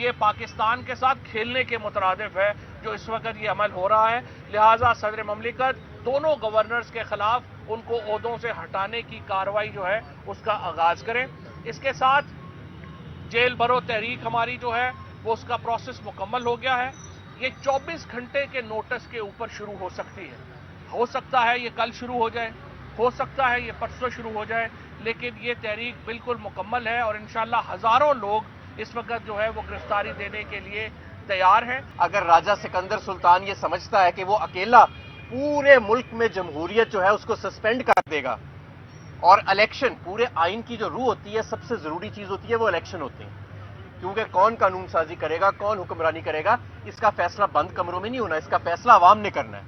یہ پاکستان کے ساتھ کھیلنے کے مترادف ہے جو اس وقت یہ عمل ہو رہا ہے. لہٰذا صدر مملکت دونوں گورنرز کے خلاف ان کو عہدوں سے ہٹانے کی کارروائی جو ہے اس کا آغاز کریں. اس کے ساتھ جیل بھرو تحریک ہماری جو ہے وہ اس کا پروسیس مکمل ہو گیا ہے. یہ 24 گھنٹے کے نوٹس کے اوپر شروع ہو سکتی ہے. ہو سکتا ہے یہ کل شروع ہو جائے, ہو سکتا ہے یہ پرسوں شروع ہو جائے, لیکن یہ تحریک بالکل مکمل ہے اور انشاءاللہ ہزاروں لوگ اس وقت جو ہے وہ گرفتاری دینے کے لیے تیار ہیں. اگر راجہ سکندر سلطان یہ سمجھتا ہے کہ وہ اکیلا پورے ملک میں جمہوریت جو ہے اس کو سسپینڈ کر دے گا اور الیکشن, پورے آئین کی جو روح ہوتی ہے, سب سے ضروری چیز ہوتی ہے وہ الیکشن ہوتے ہیں, کیونکہ کون قانون سازی کرے گا, کون حکمرانی کرے گا, اس کا فیصلہ بند کمروں میں نہیں ہونا, اس کا فیصلہ عوام نے کرنا ہے.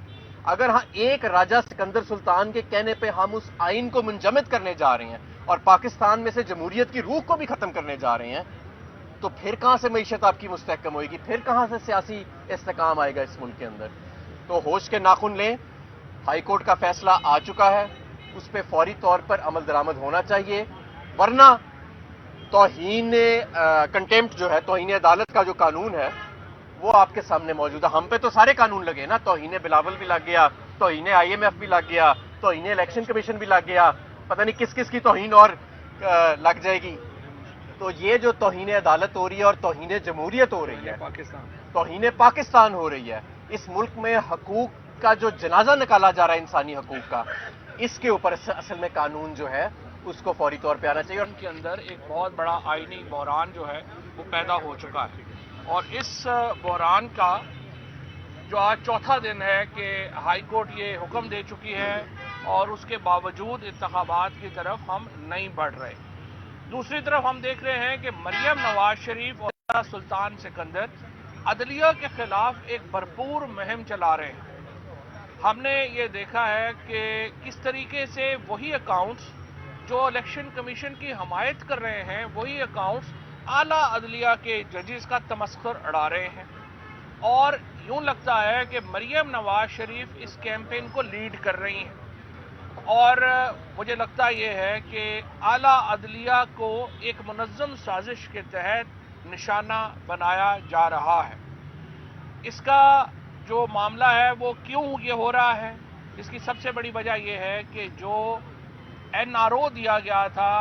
اگر ہاں ایک راجہ سکندر سلطان کے کہنے پہ ہم اس آئین کو منجمد کرنے جا رہے ہیں اور پاکستان میں سے جمہوریت کی روح کو بھی ختم کرنے جا رہے ہیں, تو پھر کہاں سے معیشت آپ کی مستحکم ہوئے گی, پھر کہاں سے سیاسی استحکام آئے گا اس ملک کے اندر. تو ہوش کے ناخن لیں, ہائی کورٹ کا فیصلہ آ چکا ہے, اس پہ فوری طور پر عمل درآمد ہونا چاہیے, ورنہ توہین کنٹیمپٹ جو ہے, توہین عدالت کا جو قانون ہے وہ آپ کے سامنے موجود ہے. ہم پہ تو سارے قانون لگے نا, توہین بلاول بھی لگ گیا, توہین IMF بھی لگ گیا, توہین الیکشن کمیشن بھی لگ گیا, پتہ نہیں کس کس کی توہین اور لگ جائے گی. تو یہ جو توہین عدالت ہو رہی ہے اور توہین جمہوریت ہو رہی ہے, توہین پاکستان ہو رہی ہے, اس ملک میں حقوق کا جو جنازہ نکالا جا رہا ہے انسانی حقوق کا, اس کے اوپر اصل میں قانون جو ہے اس کو فوری طور پہ آنا چاہیے. ان کے اندر ایک بہت بڑا آئینی بحران جو ہے وہ پیدا ہو چکا ہے, اور اس بحران کا جو آج چوتھا دن ہے کہ ہائی کورٹ یہ حکم دے چکی ہے اور اس کے باوجود انتخابات کی طرف ہم نہیں بڑھ رہے. دوسری طرف ہم دیکھ رہے ہیں کہ مریم نواز شریف اور سلطان سکندر عدلیہ کے خلاف ایک بھرپور مہم چلا رہے ہیں. ہم نے یہ دیکھا ہے کہ کس طریقے سے وہی اکاؤنٹس جو الیکشن کمیشن کی حمایت کر رہے ہیں, وہی اکاؤنٹس اعلیٰ عدلیہ کے ججز کا تمسخر اڑا رہے ہیں. اور یوں لگتا ہے کہ مریم نواز شریف اس کیمپین کو لیڈ کر رہی ہیں, اور مجھے لگتا یہ ہے کہ اعلیٰ عدلیہ کو ایک منظم سازش کے تحت نشانہ بنایا جا رہا ہے. اس کا جو معاملہ ہے وہ کیوں یہ ہو رہا ہے, اس کی سب سے بڑی وجہ یہ ہے کہ جو NRO دیا گیا تھا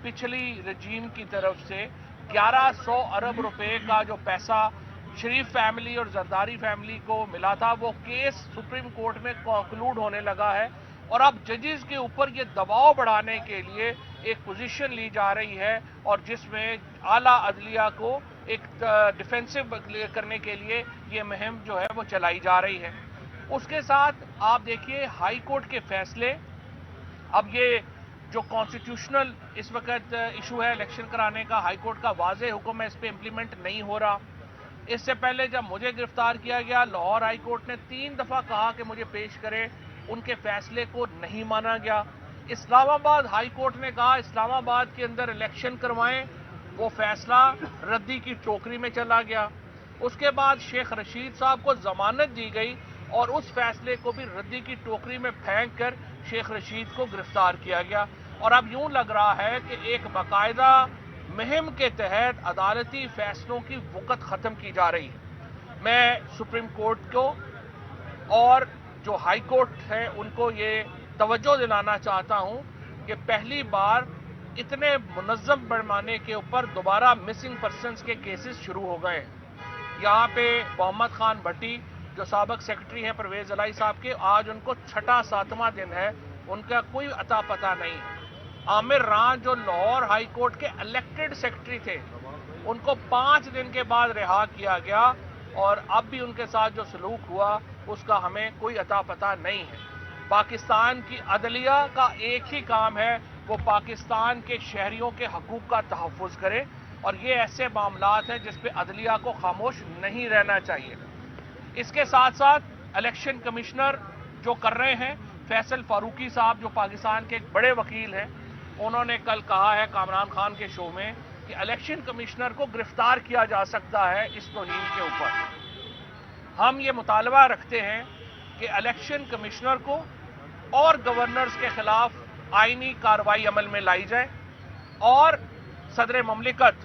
پچھلی رجیم کی طرف سے 1100 ارب روپے کا جو پیسہ شریف فیملی اور زرداری فیملی کو ملا تھا, وہ کیس سپریم کورٹ میں کنکلوڈ ہونے لگا ہے, اور اب ججز کے اوپر یہ دباؤ بڑھانے کے لیے ایک پوزیشن لی جا رہی ہے, اور جس میں اعلیٰ عدلیہ کو ایک ڈیفینسو کرنے کے لیے یہ مہم جو ہے وہ چلائی جا رہی ہے. اس کے ساتھ آپ دیکھیے ہائی کورٹ کے فیصلے, اب یہ جو کانسٹیٹیوشنل اس وقت ایشو ہے الیکشن کرانے کا, ہائی کورٹ کا واضح حکم ہے, اس پہ امپلیمنٹ نہیں ہو رہا. اس سے پہلے جب مجھے گرفتار کیا گیا, لاہور ہائی کورٹ نے 3 دفعہ کہا کہ مجھے پیش کرے, ان کے فیصلے کو نہیں مانا گیا. اسلام آباد ہائی کورٹ نے کہا اسلام آباد کے اندر الیکشن کروائیں, وہ فیصلہ ردی کی ٹوکری میں چلا گیا. اس کے بعد شیخ رشید صاحب کو ضمانت دی گئی اور اس فیصلے کو بھی ردی کی ٹوکری میں پھینک کر شیخ رشید کو گرفتار کیا گیا. اور اب یوں لگ رہا ہے کہ ایک باقاعدہ مہم کے تحت عدالتی فیصلوں کی وقت ختم کی جا رہی ہے. میں سپریم کورٹ کو اور جو ہائی کورٹ ہے ان کو یہ توجہ دلانا چاہتا ہوں کہ پہلی بار اتنے منظم پیمانے کے اوپر دوبارہ مسنگ پرسنز کے کیسز شروع ہو گئے ہیں. یہاں پہ محمد خان بھٹی جو سابق سیکرٹری ہیں پرویز الہی صاحب کے, آج ان کو 6واں 7واں دن ہے, ان کا کوئی اتا پتہ نہیں. عامر ران جو لاہور ہائی کورٹ کے الیکٹڈ سیکرٹری تھے, ان کو 5 دن کے بعد رہا کیا گیا, اور اب بھی ان کے ساتھ جو سلوک ہوا اس کا ہمیں کوئی اتا پتہ نہیں ہے. پاکستان کی عدلیہ کا ایک ہی کام ہے, وہ پاکستان کے شہریوں کے حقوق کا تحفظ کرے, اور یہ ایسے معاملات ہیں جس پہ عدلیہ کو خاموش نہیں رہنا چاہیے. اس کے ساتھ ساتھ الیکشن کمشنر جو کر رہے ہیں, فیصل فاروقی صاحب جو پاکستان کے ایک بڑے وکیل ہیں, انہوں نے کل کہا ہے کامران خان کے شو میں کہ الیکشن کمشنر کو گرفتار کیا جا سکتا ہے اس توہین کے اوپر. ہم یہ مطالبہ رکھتے ہیں کہ الیکشن کمشنر کو اور گورنرز کے خلاف آئینی کارروائی عمل میں لائی جائے, اور صدر مملکت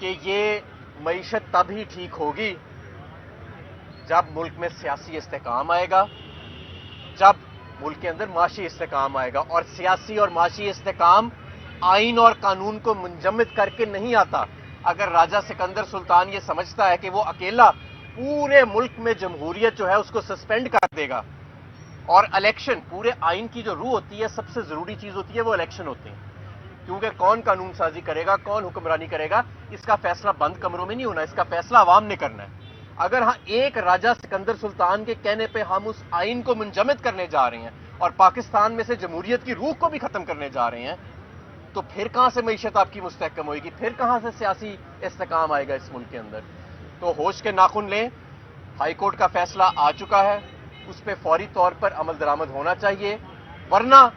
کہ یہ معیشت تب ہی ٹھیک ہوگی جب ملک میں سیاسی استحکام آئے گا، جب ملک کے اندر معاشی استحکام آئے گا، اور سیاسی اور معاشی استحکام آئین اور قانون کو منجمد کر کے نہیں آتا۔ اگر راجہ سکندر سلطان یہ سمجھتا ہے کہ وہ اکیلا پورے ملک میں جمہوریت جو ہے اس کو سسپینڈ کر دے گا، اور الیکشن، پورے آئین کی جو روح ہوتی ہے، سب سے ضروری چیز ہوتی ہے وہ الیکشن ہوتے ہیں، کیونکہ کون قانون سازی کرے گا، کون حکمرانی کرے گا، اس کا فیصلہ بند کمروں میں نہیں ہونا، اس کا فیصلہ عوام نے کرنا ہے۔ اگر ہاں ایک راجہ سکندر سلطان کے کہنے پہ ہم اس آئین کو منجمد کرنے جا رہے ہیں اور پاکستان میں سے جمہوریت کی روح کو بھی ختم کرنے جا رہے ہیں، تو پھر کہاں سے معیشت آپ کی مستحکم ہوئے گی؟ پھر کہاں سے سیاسی استحکام آئے گا اس ملک کے اندر؟ تو ہوش کے ناخن لیں، ہائی کورٹ کا فیصلہ آ چکا ہے، اس پہ فوری طور پر عمل درآمد ہونا چاہیے، ورنہ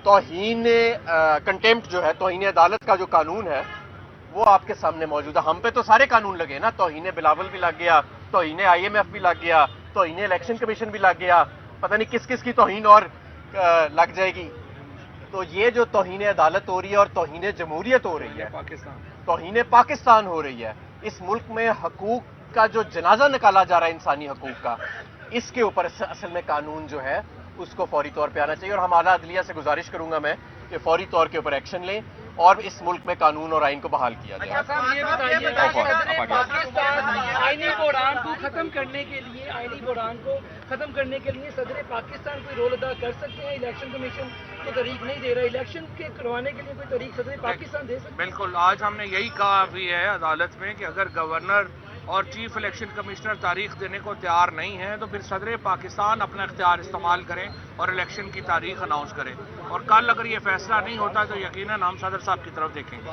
توہین کنٹیمپٹ جو ہے، توہین عدالت کا جو قانون ہے وہ آپ کے سامنے موجود ہے۔ ہم پہ تو سارے قانون لگے نا، توہین بلاول بھی لگ گیا، توہین IMF بھی لگ گیا، توہین الیکشن کمیشن بھی لگ گیا، پتہ نہیں کس کس کی توہین اور لگ جائے گی۔ تو یہ جو توہین عدالت ہو رہی ہے اور توہین جمہوریت ہو رہی ہے، توہین پاکستان ہو رہی ہے، اس ملک میں حقوق کا جو جنازہ نکالا جا رہا ہے انسانی حقوق کا، اس کے اوپر اصل میں قانون جو ہے اس کو فوری طور پہ آنا چاہیے، اور ہم اعلیٰ عدلیہ سے گزارش کروں گا میں کہ فوری طور کے اوپر ایکشن لیں اور اس ملک میں قانون اور آئین کو بحال کیا جائے۔ یہ بتائیے پاکستان آئینی بحران کو ختم کرنے کے لیے صدر پاکستان کوئی رول ادا کر سکتے ہیں؟ الیکشن کمیشن تو طریق نہیں دے رہا، الیکشن کے کروانے کے لیے کوئی طریق صدر پاکستان دے سکتے ہیں؟ بالکل، آج ہم نے یہی کہا بھی ہے عدالت میں کہ اگر گورنر اور چیف الیکشن کمشنر تاریخ دینے کو تیار نہیں ہیں تو پھر صدر پاکستان اپنا اختیار استعمال کریں اور الیکشن کی تاریخ اناؤنس کریں، اور کل اگر یہ فیصلہ نہیں ہوتا تو یقیناً ہم صدر صاحب کی طرف دیکھیں گے۔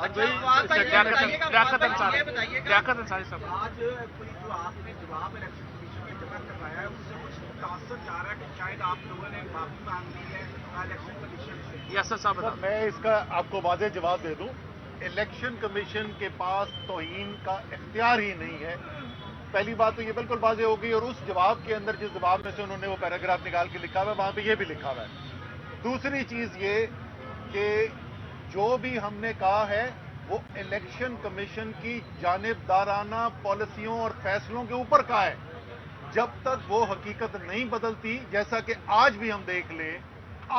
لیاقت انصاری صاحب، آج کوئی جو آپ نے جواب الیکشن کمیشن میں جمع کروایا ہے، اس سے کچھ متاثر جا رہا ہے کہ شاید آپ لوگوں نے معافی مانگ لی ہے الیکشن کمیشن سے؟ یاسر صاحب بتائیں۔ میں اس کا آپ کو واضح جواب دے دوں، الیکشن کمیشن کے پاس توہین کا اختیار ہی نہیں ہے۔ پہلی بات تو یہ بالکل واضح ہو گئی، اور اس جواب کے اندر جس جواب میں سے انہوں نے وہ پیراگراف نکال کے لکھا ہوا ہے وہاں پہ یہ بھی لکھا ہوا ہے۔ دوسری چیز یہ کہ جو بھی ہم نے کہا ہے وہ الیکشن کمیشن کی جانبدارانہ پالیسیوں اور فیصلوں کے اوپر کہا ہے۔ جب تک وہ حقیقت نہیں بدلتی، جیسا کہ آج بھی ہم دیکھ لیں،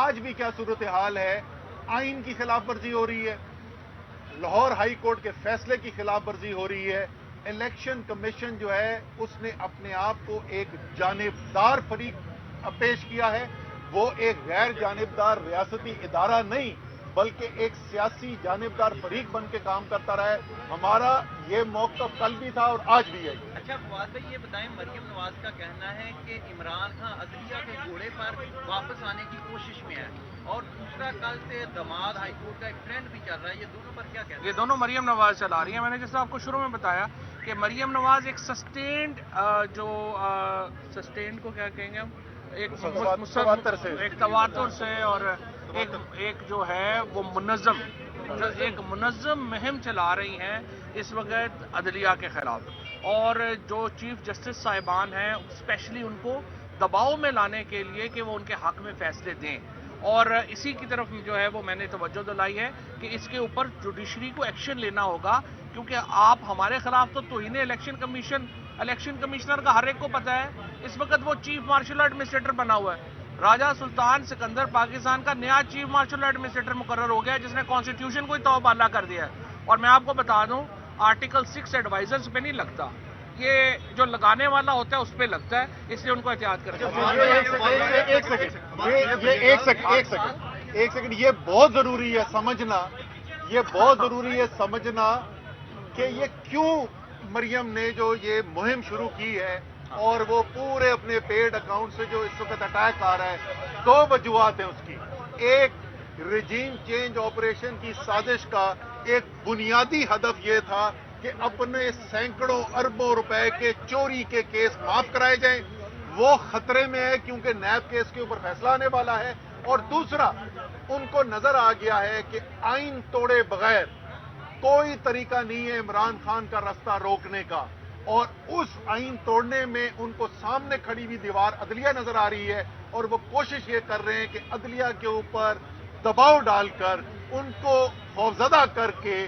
آج بھی کیا صورتحال ہے، آئین کی خلاف ورزی ہو رہی ہے، لاہور ہائی کورٹ کے فیصلے کی خلاف ورزی ہو رہی ہے۔ الیکشن کمیشن جو ہے اس نے اپنے آپ کو ایک جانبدار فریق پیش کیا ہے، وہ ایک غیر جانبدار ریاستی ادارہ نہیں بلکہ ایک سیاسی جانبدار فریق بن کے کام کرتا رہا ہے۔ ہمارا یہ موقف کل بھی تھا اور آج بھی ہے۔ اچھا فواد بھائی، یہ بتائیں، مریم نواز کا کہنا ہے کہ عمران خان عدلیہ کے گھوڑے پر واپس آنے کی کوشش میں ہے، اور دوسرا کل سے دماد ہائی کورٹ کا ایک ٹرینڈ بھی چل رہا ہے، یہ دونوں پر کیا کہتے ہیں؟ یہ دونوں مریم نواز چلا رہی ہیں۔ میں نے جیسے آپ کو شروع میں بتایا کہ مریم نواز ایک سسٹینڈ سسٹینڈ کو کیا کہیں گے ہم، ایک تواتر سے اور ایک جو ہے وہ ایک منظم مہم چلا رہی ہیں اس وقت عدلیہ کے خلاف، اور جو چیف جسٹس صاحبان ہیں اسپیشلی ان کو دباؤ میں لانے کے لیے کہ وہ ان کے حق میں فیصلے دیں، اور اسی کی طرف جو ہے وہ میں نے توجہ دلائی ہے کہ اس کے اوپر جوڈیشری کو ایکشن لینا ہوگا، کیونکہ آپ ہمارے خلاف تو توہین الیکشن کمشنر کا ہر ایک کو پتہ ہے، اس وقت وہ چیف مارشل ایڈمنسٹریٹر بنا ہوا ہے۔ راجہ سلطان سکندر پاکستان کا نیا چیف مارشل ایڈمنسٹریٹر مقرر ہو گیا ہے، جس نے کانسٹیٹیوشن کو ہی توبہ بالا کر دیا ہے، اور میں آپ کو بتا دوں آرٹیکل 6 ایڈوائزرز پہ نہیں لگتا، یہ جو لگانے والا ہوتا ہے اس پہ لگتا ہے، اس لیے ان کو احتیاط کرنا چاہیے۔ ایک سیکنڈ، یہ بہت ضروری ہے سمجھنا کہ یہ کیوں مریم نے جو یہ مہم شروع کی ہے اور وہ پورے اپنے پیڈ اکاؤنٹ سے جو اس وقت اٹیک آ رہا ہے، دو وجوہات ہیں اس کی۔ ایک، رجیم چینج آپریشن کی سازش کا ایک بنیادی ہدف یہ تھا کہ اپنے سینکڑوں اربوں روپے کے چوری کے کیس معاف کرائے جائیں، وہ خطرے میں ہے کیونکہ نیب کیس کے اوپر فیصلہ آنے والا ہے۔ اور دوسرا، ان کو نظر آ گیا ہے کہ آئین توڑے بغیر کوئی طریقہ نہیں ہے عمران خان کا راستہ روکنے کا، اور اس آئین توڑنے میں ان کو سامنے کھڑی ہوئی دیوار عدلیہ نظر آ رہی ہے، اور وہ کوشش یہ کر رہے ہیں کہ عدلیہ کے اوپر دباؤ ڈال کر ان کو خوفزدہ کر کے